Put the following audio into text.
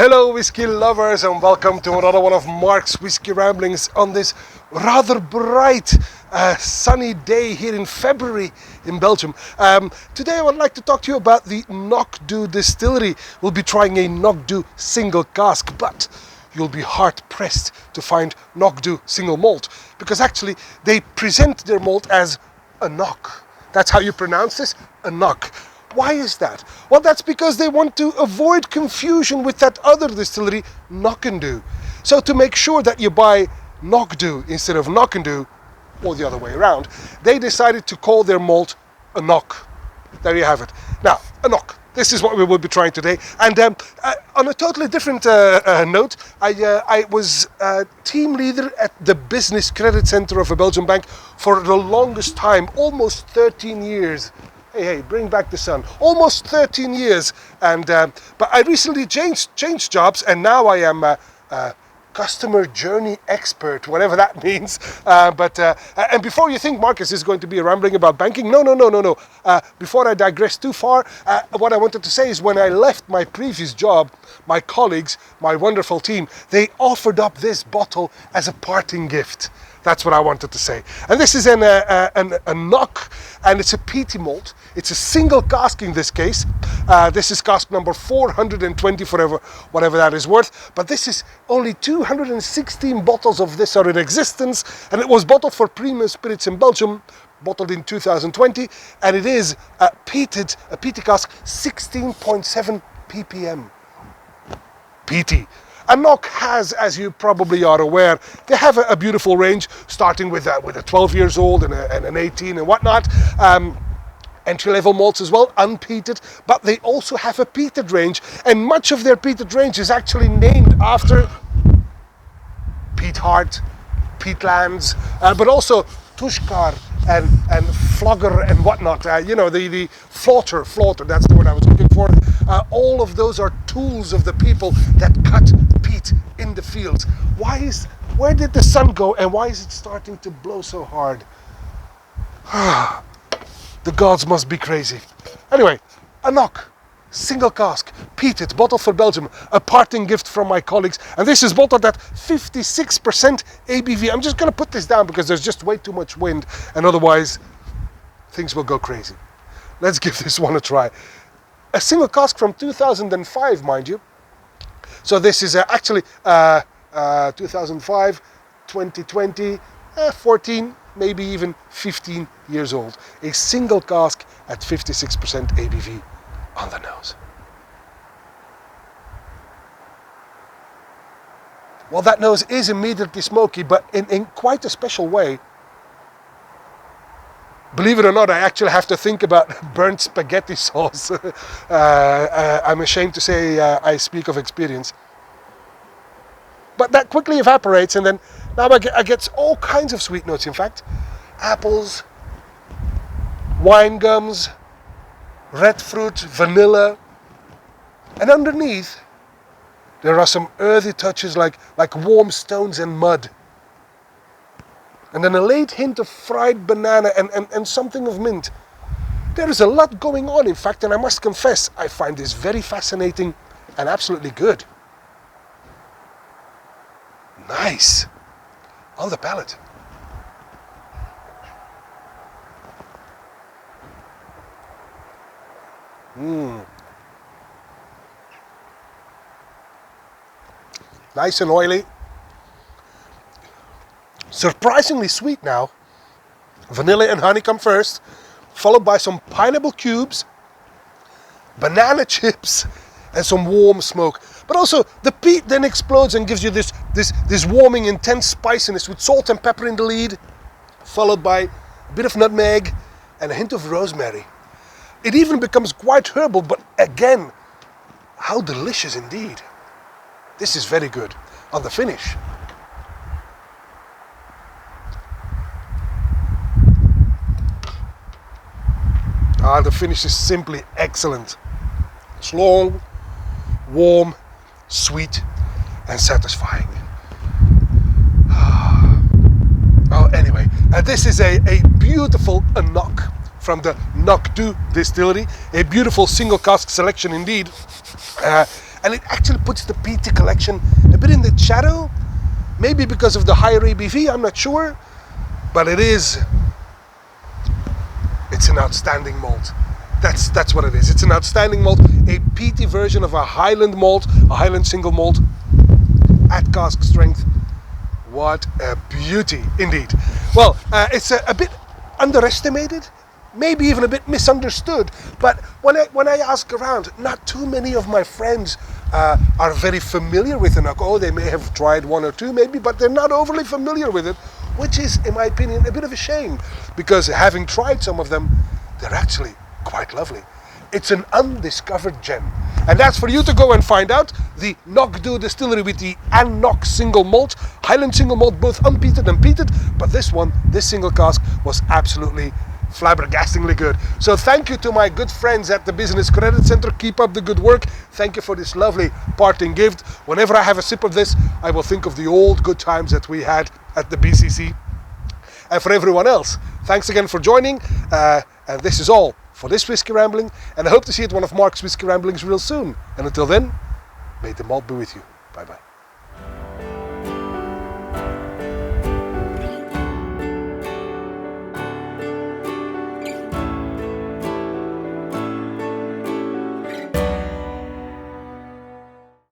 Hello whiskey lovers, and welcome to another one of Mark's Whiskey Ramblings on this rather bright sunny day here in February in Belgium. Today I would like to talk to you about the AnCnoc distillery. We'll be trying a AnCnoc single cask, but you'll be hard pressed to find AnCnoc single malt, because actually they present their malt as AnCnoc. That's how you pronounce this, AnCnoc. Why is that? Well, that's because they want to avoid confusion with that other distillery, Knockandu. So to make sure that you buy AnCnoc instead of Knockandu, or the other way around, they decided to call their malt AnCnoc. There you have it. Now, AnCnoc. This is what we will be trying today. And on a totally different note, I was team leader at the Business Credit Center of a Belgian bank for the longest time, almost 13 years. Hey, bring back the sun. Almost 13 years. And but I recently changed jobs, and now I am a customer journey expert, whatever that means. And before you think Marcus is going to be rambling about banking, no. Before I digress too far, what I wanted to say is when I left my previous job, my colleagues, my wonderful team, they offered up this bottle as a parting gift. That's what I wanted to say. And this is an AnCnoc, and it's a peaty malt. It's a single cask in this case. This is cask number 420 forever, whatever that is worth. But this is only 216 bottles of this are in existence, and it was bottled for Premium Spirits in Belgium, bottled in 2020, and it is a peaty cask, 16.7 ppm. Peaty. AnCnoc has, as you probably are aware, they have a beautiful range, starting with a 12 years old and an 18 and whatnot. Entry-level malts as well, unpeated, but they also have a peated range, and much of their peated range is actually named after peat heart, peatlands, but also Tushkar and Flogger and whatnot. The flaughter, that's the word I was looking for. All of those are tools of the people that cut peat in the fields. Where did the sun go, and why is it starting to blow so hard? The gods must be crazy. Anyway, AnCnoc, single cask, peated, bottled for Belgium, a parting gift from my colleagues. And this is bottled at 56% ABV. I'm just going to put this down because there's just way too much wind, and otherwise things will go crazy. Let's give this one a try. A single cask from 2005, mind you. So this is actually 2005, 2020, 14, maybe even 15 years old. A single cask at 56% ABV on the nose. Well, that nose is immediately smoky, but in quite a special way. Believe it or not, I actually have to think about burnt spaghetti sauce. I'm ashamed to say I speak of experience. But that quickly evaporates, and then now I get all kinds of sweet notes. In fact, apples, wine gums, red fruit, vanilla, and underneath there are some earthy touches like warm stones and mud. And then a late hint of fried banana and something of mint. There is a lot going on, in fact, and I must confess, I find this very fascinating and absolutely good. Nice. On the palate. Nice and oily. Surprisingly sweet now. Vanilla and honey come first, followed by some pineapple cubes, banana chips, and some warm smoke. But also the peat then explodes and gives you this warming, intense spiciness with salt and pepper in the lead, followed by a bit of nutmeg and a hint of rosemary. It even becomes quite herbal, but again, how delicious indeed. This is very good. On the finish. The finish is simply excellent. It's long, warm, sweet, and satisfying. Anyway, this is a beautiful AnCnoc from the AnCnoc distillery. A beautiful single cask selection indeed. and it actually puts the peaty collection a bit in the shadow, maybe because of the higher ABV, I'm not sure, but it's an outstanding malt. That's what it is. It's an outstanding malt, a peaty version of a Highland malt, a Highland single malt at cask strength. What a beauty indeed. Well, it's a bit underestimated, maybe even a bit misunderstood, but when I ask around, not too many of my friends are very familiar with AnCnoc. Oh, they may have tried one or two maybe, but they're not overly familiar with it, which is, in my opinion, a bit of a shame, because having tried some of them, they're actually quite lovely. It's an undiscovered gem, and that's for you to go and find out. The Knockdo distillery with the AnCnoc single malt, Highland single malt, both unpeated and peated, but this single cask was absolutely flabbergastingly good. So thank you to my good friends at the Business Credit Center. Keep up the good work. Thank you for this lovely parting gift. Whenever I have a sip of this, I will think of the old good times that we had at the BCC. And for everyone else, thanks again for joining, and this is all for this Whiskey Rambling, and I hope to see you at one of Mark's Whiskey Ramblings real soon. And until then, may the malt be with you. Bye bye.